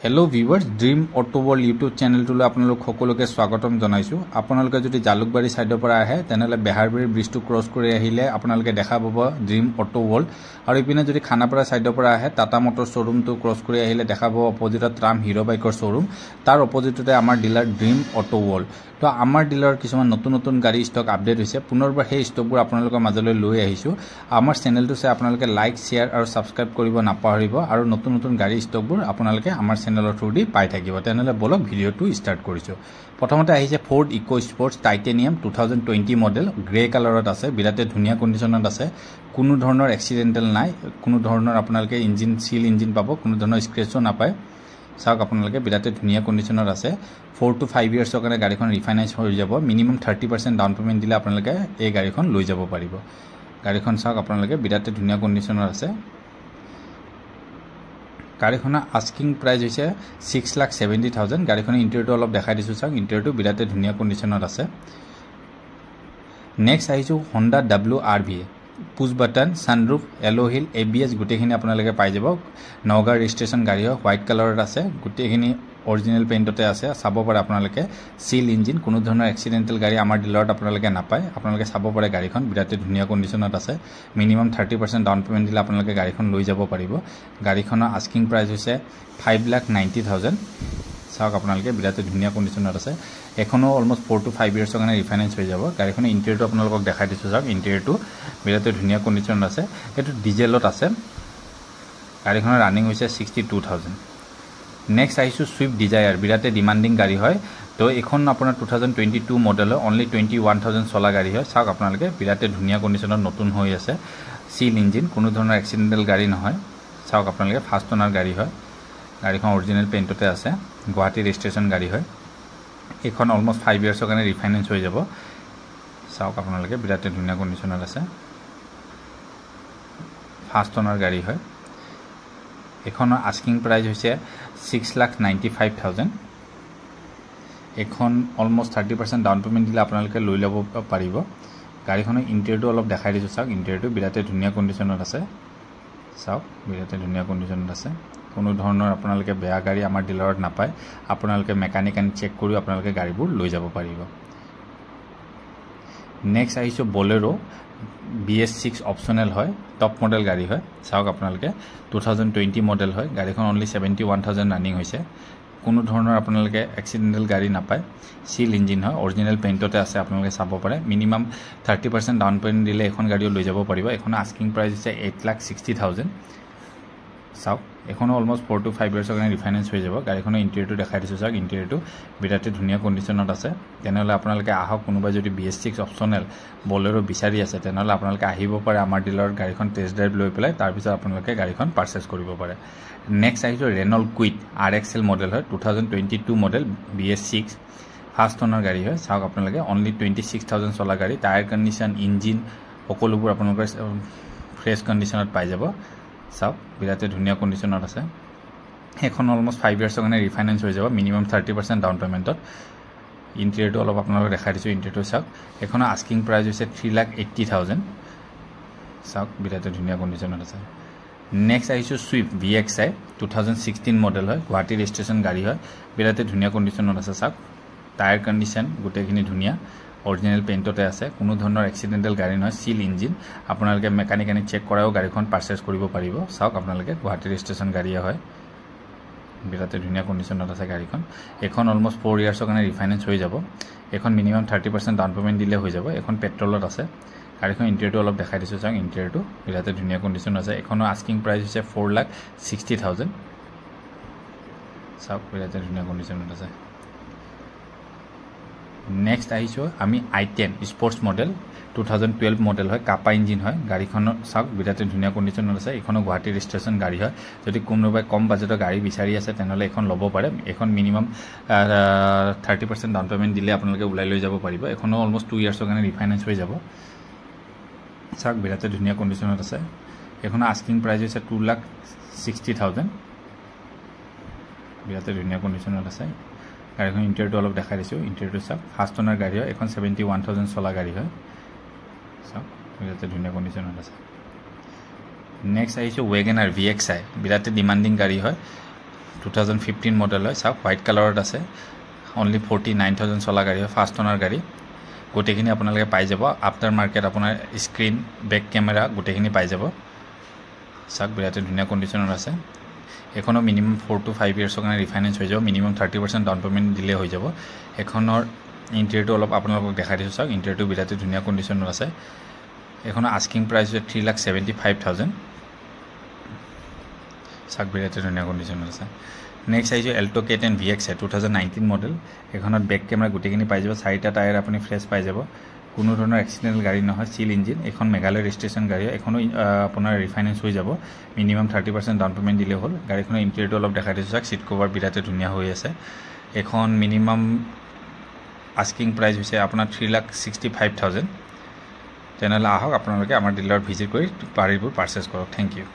Hello viewers Dream Auto World YouTube channel आपलोक सकलोके स्वागतम जनाइছো। आपलोके যদি জালুকবাৰী সাইডৰ পৰা আহে তেনলে বেহাৰবাৰী ব্ৰিজটো ক্ৰছ কৰি আহিলে আপোনালোকে দেখা পাব ड्रीम ऑटो वर्ल्ड। আৰু ইপিনে যদি খানাপাৰা সাইডৰ পৰা আহে টাটা মোটৰ শোरूমটো ক্ৰছ কৰি আহিলে দেখা পাব অপোজিটত ৰাম হিৰো বাইকৰ শোरूम। তাৰ অপোজিটতে আমাৰ ডিলাৰ ड्रीम ऑटो वर्ल्ड। তো আমাৰ ডিলাৰ কিছুমান নতুন নতুন গাড়ী ষ্টক আপডেট হৈছে। পুনৰবাৰ সেই ষ্টকবোৰ আপোনালোকৰ মাজলৈ লৈ আহিছো। আমাৰ চেনেলটো চাই আপোনালোকে লাইক শেয়াৰ আৰু সাবস্ক্ৰাইব কৰিব নাপাহৰিব আৰু নতুন নতুন গাড়ী ষ্টকবোৰ আপোনালোকে আমাৰ চেনেলৰ থ্ৰু দি পাই থাকিব। তেনেহলে বলক ভিডিওটো স্টাৰ্ট কৰিছো। প্ৰথমতে আহিছে Ford Eco Sports Titanium 2020 model grey কালাৰত আছে। বিৰাতে ধুনীয়া কন্ডিশনত আছে। কোনো ধৰণৰ এক্সিডেন্টাল নাই, কোনো ধৰণৰ আপোনালোকে ইঞ্জিন সিল ইঞ্জিন পাব, কোনো ধৰণৰ স্ক্ৰেচও নাপায়। চাওক আপোনালোকে বিৰাতে ধুনীয়া কন্ডিশনত আছে। 4 to 5 ইয়াৰ্ছৰ কাৰণে গাড়ীখন ৰিফাইনেন্স হৈ যাব। মিনিমাম 30% ডাউন পেমেন্ট দিলে আপোনালোকে এই গাড়ীখন লৈ যাব পাৰিব। গাড়ীখন চাওক আপোনালোকে বিৰাতে ধুনীয়া কন্ডিশনত আছে। গাড়ীখনৰ আস্কিং প্ৰাইস হৈছে 6,70,000। গাড়ীখনৰ ইন্টেৰিয়ৰটো অলপ দেখাই দিছো। চাওক ইন্টেৰিয়ৰটো বিৰাতে ধুনীয়া কন্ডিশনত আছে। নেক্সট আহিছো Honda WRV পুশ বাটন সানৰুফ এলো হিল ABS গুটেখিনি আপোনালোকে পাই যাব। নগা ৰেজিষ্ট্ৰেচন গাড়ী হয়, হোৱাইট কালাৰত আছে। গুটেখিনি অৰিজিনাল পেইণ্টতে আছে। চাব পাৰে আপোনালোকে সিল ইঞ্জিন, কোনো ধৰণৰ এক্সিডেন্টাল গাড়ী আমাৰ ডিলাৰত আপোনালোকে নাপায়। আপোনালোকে চাব পাৰে গাড়ীখন বিৰাতে ধুনীয়া কন্ডিশনত আছে। মিনিমাম 30% ডাউন পেমেন্ট দিলে আপোনালোকে গাড়ীখন লৈ যাব পাৰিব। গাড়ীখনৰ আস্কিং প্ৰাইস হৈছে 5,90,000। চাওক আপোনালোকে বিৰাতে ধুনীয়া কন্ডিশনত আছে। এখনো অলমোস্ট 4 to 5 ইয়াৰ্ছৰ কাৰণে ৰিফাইনেন্স হৈ যাব। গাড়ীখনৰ ইন্টেৰিয়ৰটো আপোনালোকক দেখাই দিছো। চাওক ইন্টেৰিয়ৰটো বিৰাতে ধুনীয়া কন্ডিশনত আছে। এটো ডিজেলত আছে। গাড়ীখনৰ ৰানিং হৈছে 62,000। নেক্সট আহিছো সুইফট ডিজায়াৰ বিৰাতে ডিমান্ডিং গাড়ী হয়। তো এখন আপোনাৰ 2022 মডেল হয়, অনলি 21,000 চলা গাড়ী হয়। চাওক আপোনালোকে বিৰাতে ধুনীয়া কন্ডিশনত নতুন হৈ আছে। সিল ইঞ্জিন, কোনো ধৰণৰ এক্সিডেন্টাল গাড়ী নহয়। চাওক আপোনালোকে ফাৰ্ষ্ট ওনাৰ গাড়ী হয়। গাড়ীখন অৰিজিনাল পেইণ্টতে আছে। গুৱাহাটী ৰেজিষ্ট্ৰেচন গাড়ী হয়। এখন অলমোস্ট 5 ইয়াৰ্ছৰ কাৰণে ৰিফাইনেন্স হৈ যাব। চাওক আপোনালোকে বিৰাতে ধুনীয়া কন্ডিশনত আছে। ফাৰ্ষ্ট ওনাৰ গাড়ী হয়। এখনৰ আস্কিং প্ৰাইস হৈছে 6,95,000। এখন অলমোস্ট 30% ডাউন পেমেন্ট দিলে আপোনালোকে লৈ ল'ব পাৰিব। গাড়ীখনৰ ইন্টেৰিয়ৰটো অলপ দেখাই দিছো। চাওক ইন্টেৰিয়ৰটো বিৰাতে ধুনীয়া কন্ডিশনত আছে। চাওক বিৰাতে ধুনীয়া কন্ডিশনত আছে। কোনো ধৰণৰ আপোনালোকে বেয়া গাড়ী আমাৰ ডিলাৰত নাপায়। আপোনালোকে মেকানিক চেক কৰি আপোনালোকে গাড়ীবোৰ লৈ যাব পাৰিব। নেক্সট আহিছো বলেৰো BS6 অপচনেল হয়, টপ মডেল গাড়ী হয়। চাওক আপোনালোকে 2020 মডেল হয়। গাড়ীখন অনলি 71,000 ৰানিং হৈছে। কোনো ধৰণৰ আপোনালোকে এক্সিডেন্টাল গাড়ী নাপায়। সিল ইঞ্জিন হয়, অৰিজিনাল পেইণ্টতে আছে। আপোনালোকে চাব পাৰে। মিনিমাম 30% ডাউন পেমেন্ট দিলে এখন গাড়ীও লৈ যাব পাৰিব। এখন আস্কিং প্ৰাইস হৈছে 8,60,000। চাওক এখনো অলমোস্ট 4 to 5 ইয়াৰ্ছৰ কাৰণে ৰিফাইনেন্স হৈ যাব। গাড়ীখনৰ ইন্টেৰিয়ৰটো দেখাই দিছো। চাওক ইন্টেৰিয়ৰটো বিৰাতে ধুনীয়া কন্ডিশনত আছে। তেনেহলে আপোনালোকে আহক, কোনোবাই যদি BS6 অপচনেল বলেৰো বিচাৰি আছে তেনেহলে আপোনালোকে আহিব পাৰে আমাৰ ডিলাৰত গাড়ীখন টেষ্ট ড্ৰাইভ লৈ পেলাই তাৰ পিছত আপোনালোকে গাড়ীখন পাৰচেজ কৰিব পাৰে। নেক্সট আহিছো ৰেনল্ট কুইক RXL মডেল হয়, 2022 মডেল BS6 ফাৰ্ষ্ট ওনাৰ গাড়ী হয়। চাওক আপোনালোকে অনলি 26,000 চলা গাড়ী। টায়াৰ কন্ডিশন, ইঞ্জিন সকলোবোৰ আপোনালোকে ফ্ৰেছ কন্ডিশনত পাই যাব। চাওক বিৰাতে ধুনীয়া কন্ডিশনত আছে। এখন অলমোস্ট 5 ইয়াৰ্ছৰ কাৰণে ৰিফাইনেন্স হৈ যাব। Minimum 30% down পেমেন্টত। ইন্টেৰিয়ৰটো অলপ আপোনালোকক দেখাই দিছো। ইন্টেৰিয়ৰটো চাওক। এখনৰ আস্কিং প্ৰাইস হৈছে 3,80,000। চাওক বিৰাতে ধুনীয়া কন্ডিশনত আছে। নেক্সট আহিছো সুইফট VXI 2016 মডেল হয়, গুৱাহাটী ৰেজিষ্ট্ৰেচন গাড়ী হয়। বিৰাতে ধুনীয়া কন্ডিশনত আছে। চাওক টায়াৰ কন্ডিশন গোটেইখিনি ধুনীয়া, অৰিজিনাল পেইণ্টতে আছে। কোনো ধৰণৰ এক্সিডেন্টাল গাড়ী নহয়, সিল ইঞ্জিন। আপোনালোকে মেকানিক চেক কৰাও গাড়ীখন পাৰচেজ কৰিব পাৰিব। চাওক আপোনালোকে গুৱাহাটী ৰেজিষ্ট্ৰেচন গাড়ী হয়। বিৰাতে ধুনীয়া কন্ডিশনত আছে গাড়ীখন। এখন অলমোস্ট 4 ইয়াৰ্ছৰ কাৰণে ৰিফাইনেন্স হৈ যাব। এখন মিনিমাম 30% ডাউন পেমেন্ট দিলে হৈ যাব। এখন পেট্ৰলত আছে। গাড়ীখন ইন্টেৰিয়ৰটো অলপ দেখাই দিছো। চাওক ইন্টেৰিয়ৰটো বিৰাতে ধুনীয়া কন্ডিশনত আছে। এখনৰ আস্কিং প্ৰাইস হৈছে 4,60,000। চাওক বিৰাতে ধুনীয়া কন্ডিশনত আছে। নেক্সট আহিছো আমি i10 স্পোৰ্টস মডেল 2012 মডেল হয়, কাপা ইঞ্জিন হয়। গাড়ীখনৰ চাওক বিৰাতে ধুনীয়া কন্ডিশনত আছে। এখনো গুৱাহাটী ৰেজিষ্ট্ৰেচন গাড়ী হয়। যদি কোনোবাই কম বাজেটৰ গাড়ী বিচাৰি আছে তেনেহলে এখন ল'ব পাৰে। এখন মিনিমাম 30% ডাউন পেমেন্ট দিলে আপোনালোকে ওলাই লৈ যাব পাৰিব। এখনো অলমোস্ট 2 ইয়াৰ্ছৰ কাৰণে ৰিফাইনেন্স হৈ যাব। চাওক বিৰাতে ধুনীয়া কন্ডিশনত আছে। এখনৰ আস্কিং প্ৰাইস হৈছে 2,60,000। বিৰাতে ধুনীয়া কন্ডিশনত আছে। গাড়ীখন ইন্টেৰিয়ৰটো অলপ দেখাই দিছো। ইন্টেৰিয়ৰটো চাওক ফাৰ্ষ্ট ওনাৰ গাড়ী হয়। এখন 71,000 চলা গাড়ী হয়। চাওক বিৰাতে ধুনীয়া কন্ডিশনত আছে। নেক্সট আহিছো WagonR VXI বিৰাতে ডিমান্ডিং গাড়ী হয়। 2015 মডেল হয় চাওক হোৱাইট কালাৰত আছে অনলি 49,000 চলা গাড়ী হয় ফাৰ্ষ্ট অনাৰ গাড়ী গোটেইখিনি আপোনালোকে পাই যাব আফটাৰ মাৰ্কেট আপোনাৰ স্ক্ৰীন বেক কেমেৰা গোটেইখিনি পাই যাব চাওক বিৰাট ধুনীয়া কণ্ডিশ্যনত আছে এখনো মিনিমাম 4 to 5 ইয়াৰ্ছৰ কাৰণে ৰিফাইনেন্স হৈ যাব মিনিমাম 30% ডাউন পে'মেণ্ট দিলে হৈ যাব এখনৰ ইণ্টেৰিয়ৰটো অলপ আপোনালোকক দেখাই দিছোঁ চাওক ইণ্টেৰিয়ৰটো বিৰাট ধুনীয়া কণ্ডিশ্যনত আছে এখনৰ আস্কিং প্ৰাইচ হৈছে 3,75,000 চাওক বিৰাট ধুনীয়া কণ্ডিশ্যনত আছে নেক্সট আহিছোঁ এল্টো K10 VX 2019 মডেল এখনত বেক কেমেৰা গোটেইখিনি পাই যাব 4টা টায়াৰ আপুনি ফ্ৰেছ পাই যাব কোনো ধৰণৰ এক্সিডেণ্টেল গাড়ী নহয় চিল ইঞ্জিন এখন মেঘালয় ৰেজিষ্ট্ৰেশ্যন গাড়ী এখনো আপোনাৰ ৰিফাইনেন্স হৈ যাব মিনিমাম 30% ডাউন পে'মেণ্ট দিলে হ'ল গাড়ীখনৰ ইণ্টেৰিয়ৰটো অলপ দেখাই দিছোঁ চাওক চিট কভাৰ বিৰাট ধুনীয়া হৈ আছে এখন মিনিমাম আস্কিং প্ৰাইচ হৈছে আপোনাৰ 3,65,000 তেনেহ'লে আহক আপোনালোকে আমাৰ ডিলাৰত ভিজিট কৰি গাড়ীবোৰ পাৰ্চেছ কৰক থেংক ইউ